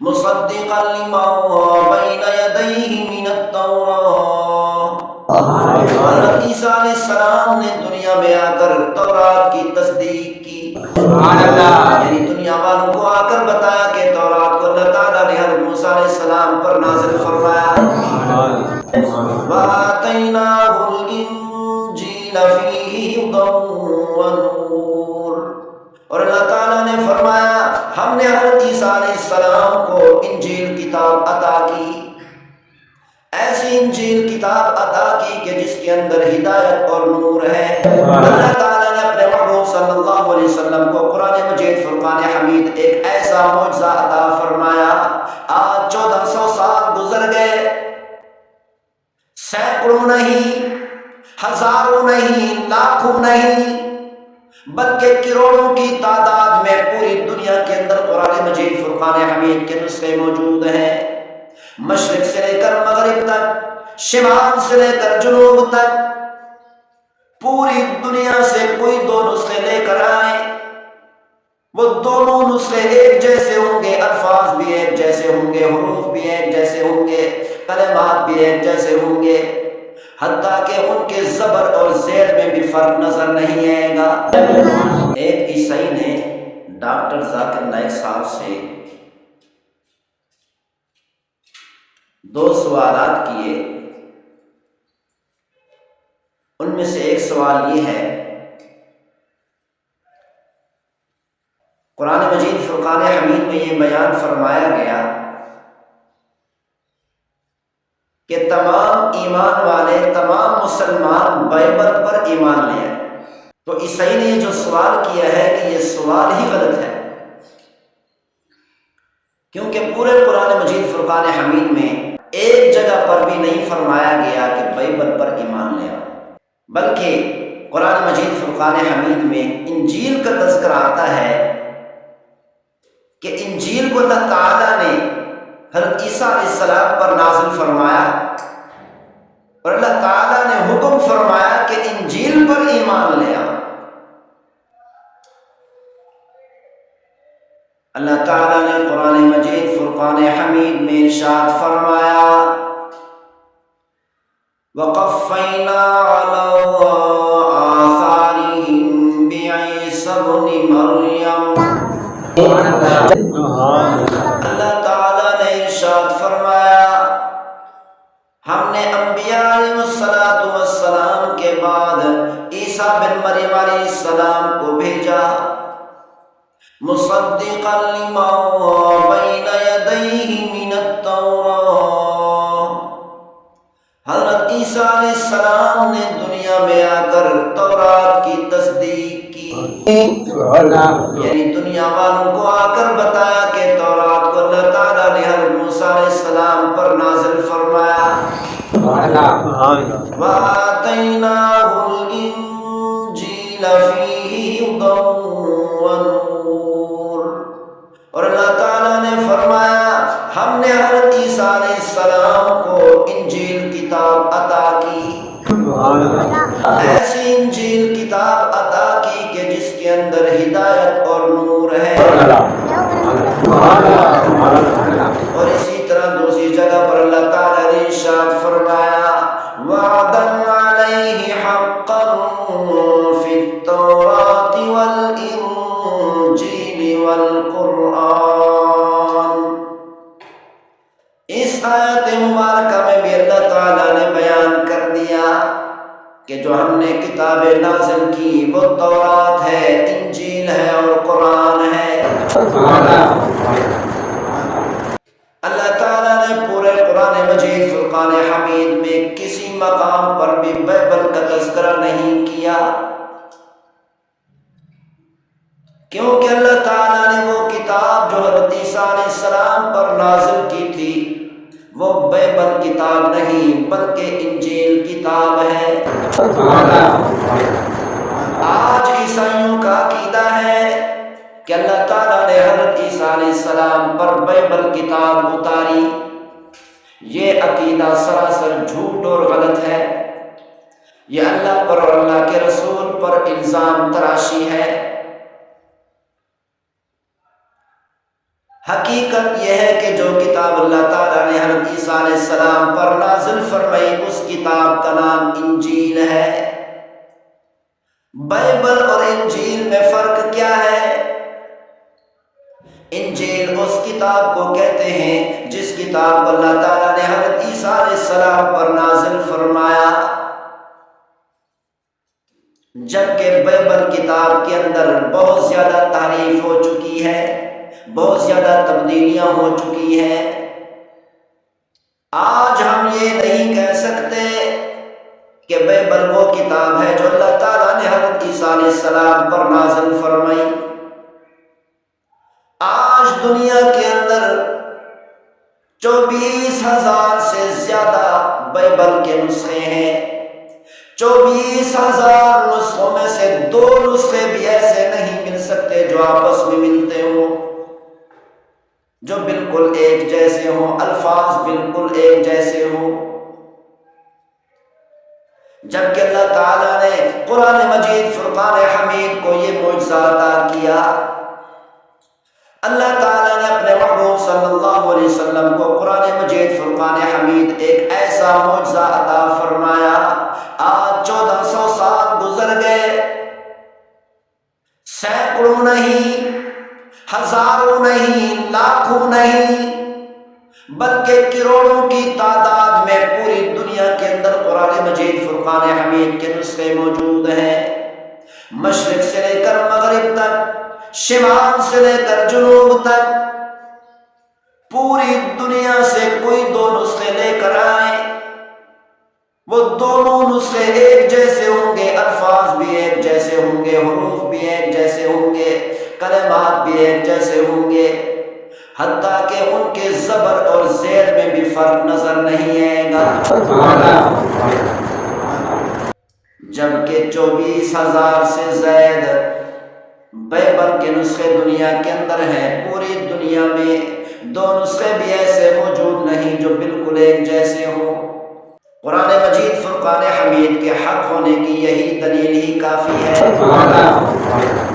مصدقا لما بین یدیہ من التوراۃ۔ حضرت عیسیٰ علیہ السلام نے دنیا میں آ کر تورات کی تصدیق کی، یعنی دنیا والوں کو آ کر بتایا کہ تورات کو اللہ تعالیٰ نے حضرت موسیٰ علیہ السلام پر نازل فرمایا۔ وَآتَيْنَاهُ الْإِنْجِيلَ فِيهِ هُدًى وَنُورٌ، اور اللہ تعالیٰ نے فرمایا ہم نے حضرت عیسیٰ علیہ السلام کو انجیل کتاب عطا کی، ایسی انجیل کتاب عطا کی کہ جس کے اندر ہدایت اور نور ہے۔ اللہ تعالیٰ نے اپنے محبوب صلی اللہ علیہ وسلم کو قرآن مجید فرقان حمید ایک ایسا معجزہ عطا فرمایا۔ آج 1400 سال گزر گئے، سینکڑوں نہیں، ہزاروں نہیں، لاکھوں نہیں، بلکہ کروڑوں کی تعداد میں پوری دنیا کے اندر قرآن مجید فرقان حمید کے نسخے موجود ہیں۔ مشرق سے لے کر مغرب تک، شمال سے لے کر جنوب تک، پوری دنیا سے کوئی دو نسخے لے کر آئے، وہ دونوں نسخے ایک جیسے ہوں گے، الفاظ بھی ایک جیسے ہوں گے، حروف بھی ایک جیسے ہوں گے، کلمات بھی ایک جیسے ہوں گے، حتیٰ کہ ان کے زبر اور زیر میں بھی فرق نظر نہیں آئے گا۔ ایک عیسائی نے ڈاکٹر ذاکر نائک صاحب سے 2 سوالات کیے، ان میں سے ایک سوال یہ ہے، قرآن مجید فرقان حمید میں یہ بیان فرمایا گیا کہ تمام ایمان والے، تمام مسلمان بائبل پر ایمان لے آئے، تو عیسائی نے جو سوال کیا ہے کہ یہ سوال ہی غلط ہے، کیونکہ پورے قرآن مجید فرقان حمید میں ایک جگہ پر بھی نہیں فرمایا گیا کہ بائبل پر ایمان لے آؤ، بلکہ قرآن مجید فرقان حمید میں انجیل کا تذکرہ آتا ہے کہ انجیل کو اللہ تعالیٰ نے حضرت عیسیٰ علیہ السلام پر نازل فرمایا، اور اللہ تعالیٰ نے حکم فرمایا کہ انجیل پر ایمان لے آؤ۔ اللہ تعالیٰ نے قرآن مجید فرقان حمید میں ارشاد فرمایا وَقَفَّيْنَا عَلَىٰ آثَارِهِمْ بِعِيسَىٰ ابْنِ مَرْيَمَ۔ اللہ تعالیٰ نے ارشاد فرمایا ہم نے انبیاء علیہ السلام کے بعد عیسیٰ بن مریم علیہ السلام کو بھیجا، مصدقا لما بین یدیہ من التوراۃ۔ حضرت عیسیٰ علیہ السلام نے دنیا میں آ کر تورات کی تصدیق کی، یعنی دنیا والوں کو آ کر بتایا کہ تورات کو اللہ تعالیٰ نے حضرت موسیٰ علیہ السلام پر نازل فرمایا۔ وَآتَيْنَاهُ الْإِنْجِيلَ فِيهِ هُدًى وَنُورٌ، اور اللہ تعالیٰ نے فرمایا ہم نے حضرت عیسیٰ علیہ السلام کو انجیل کتاب عطا کی، ایسی انجیل کتاب عطا کی کہ جس کے اندر ہدایت اور نور ہے۔ اور اسی طرح دوسری جگہ پر اللہ تعالیٰ نے ارشاد فرمایا وَعْدًا عَلَيْهِ حَقًّا فِي التَّوْرَاةِ وَالْإِنْجِيلِ وَالْقُرْآنِ۔ اس آیت مبارکہ میں بھی اللہ تعالیٰ نے بیان کر دیا کہ جو ہم نے کتابیں نازل کی وہ تورات ہے، انجیل ہے اور قرآن ہے۔ اللہ تعالیٰ نے پورے قرآن مجید فرقان حمید میں کسی مقام پر بھی بائبل کا تذکرہ نہیں کیا، کیونکہ اللہ تعالیٰ نے وہ کتاب جو حضرت عیسیٰ علیہ السلام پر نازل کی تھی وہ بائبل کتاب نہیں بلکہ انجیل کتاب ہے۔ آج عیسائیوں کا عقیدہ ہے کہ اللہ تعالیٰ نے حضرت عیسیٰ علیہ السلام پر بائبل کتاب اتاری، یہ عقیدہ سراسر جھوٹ اور غلط ہے، یہ اللہ پر اور اللہ کے رسول پر الزام تراشی ہے۔ حقیقت یہ ہے کہ جو کتاب اللہ تعالیٰ نے حضرت عیسیٰ علیہ السلام پر نازل فرمائی اس کتاب کا نام انجیل ہے۔ بائبل اور انجیل میں فرق کیا ہے؟ انجیل اس کتاب کو کہتے ہیں جس کتاب کو اللہ تعالیٰ نے حضرت عیسیٰ علیہ السلام پر نازل فرمایا، جبکہ بائبل کتاب کے اندر بہت زیادہ تحریف ہو چکی ہے، بہت زیادہ تبدیلیاں ہو چکی ہیں۔ آج ہم یہ نہیں کہہ سکتے کہ بائبل وہ کتاب ہے جو اللہ تعالیٰ نے حضرت عیسیٰ علیہ السلام پر نازل فرمائی۔ آج دنیا کے اندر 24,000 سے زیادہ بائبل کے نسخے ہیں۔ 24,000 نسخوں میں سے 2 نسخے بھی ایسے نہیں مل سکتے جو آپس میں ملتے ہوں، جو بالکل ایک جیسے ہوں، الفاظ بالکل ایک جیسے ہوں۔ جبکہ اللہ تعالیٰ نے قرآن مجید فرقان حمید کو یہ معجزہ عطا کیا، اللہ تعالیٰ نے اپنے محبوب صلی اللہ علیہ وسلم کو قرآن مجید فرقان حمید ایک ایسا معجزہ عطا فرمایا۔ آج 1400 سال گزر گئے، سینکڑوں نہیں، ہزاروں نہیں، لاکھوں نہیں، بلکہ کروڑوں کی تعداد میں پوری دنیا کے اندر قرآن مجید فرقان حمید کے نسخے موجود ہیں۔ مشرق سے لے کر مغرب تک، شمال سے لے کر جنوب تک، پوری دنیا سے کوئی 2 نسخے لے کر آئے، وہ دونوں نسخے ایک جیسے ہوں گے، الفاظ بھی ایک جیسے ہوں گے، حروف بھی ایک جیسے ہوں گے، کلمات بھی ایک جیسے ہوں گے، حتیٰ کہ ان کے زبر اور زیر میں بھی فرق نظر نہیں آئے گا۔ جبکہ 24,000 سے زائد بائبل کے نسخے دنیا کے اندر ہیں، پوری دنیا میں 2 نسخے بھی ایسے موجود نہیں جو بالکل ایک جیسے ہوں۔ قرآن مجید فرقان حمید کے حق ہونے کی یہی دلیل ہی کافی ہے۔